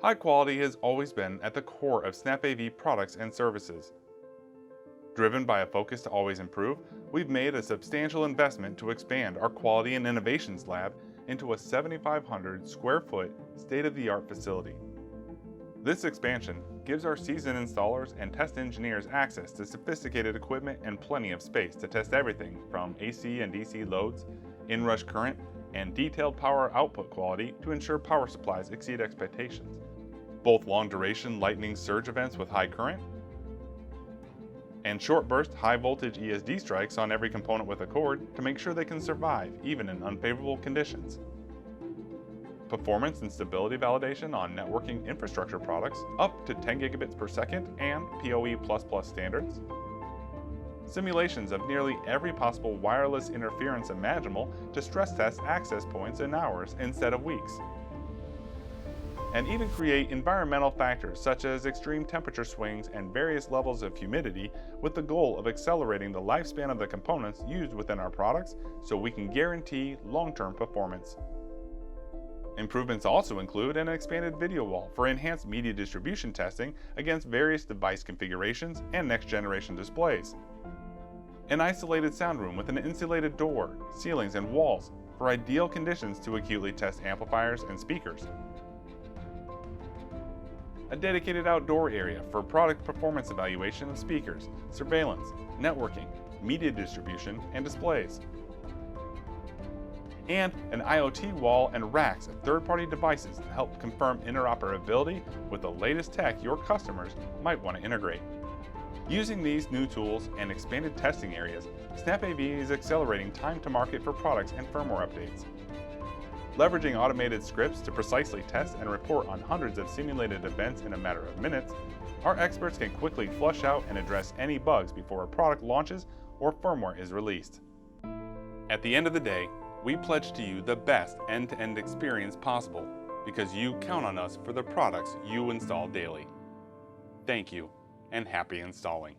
High quality has always been at the core of SnapAV products and services. Driven by a focus to always improve, we've made a substantial investment to expand our Quality and Innovations Lab into a 7,500 square foot state-of-the-art facility. This expansion gives our seasoned installers and test engineers access to sophisticated equipment and plenty of space to test everything from AC and DC loads, inrush current, and detailed power output quality to ensure power supplies exceed expectations. Both long-duration lightning surge events with high current and short-burst high-voltage ESD strikes on every component with a cord to make sure they can survive even in unfavorable conditions. Performance and stability validation on networking infrastructure products up to 10 gigabits per second and PoE++ standards. Simulations of nearly every possible wireless interference imaginable to stress test access points in hours instead of weeks. And even create environmental factors such as extreme temperature swings and various levels of humidity with the goal of accelerating the lifespan of the components used within our products so we can guarantee long-term performance. Improvements also include an expanded video wall for enhanced media distribution testing against various device configurations and next-generation displays. An isolated sound room with an insulated door, ceilings, and walls for ideal conditions to acutely test amplifiers and speakers. A dedicated outdoor area for product performance evaluation of speakers, surveillance, networking, media distribution, and displays. And an IoT wall and racks of third-party devices to help confirm interoperability with the latest tech your customers might want to integrate. Using these new tools and expanded testing areas, SnapAV is accelerating time to market for products and firmware updates. Leveraging automated scripts to precisely test and report on hundreds of simulated events in a matter of minutes, our experts can quickly flush out and address any bugs before a product launches or firmware is released. At the end of the day, we pledge to you the best end-to-end experience possible because you count on us for the products you install daily. Thank you, and happy installing.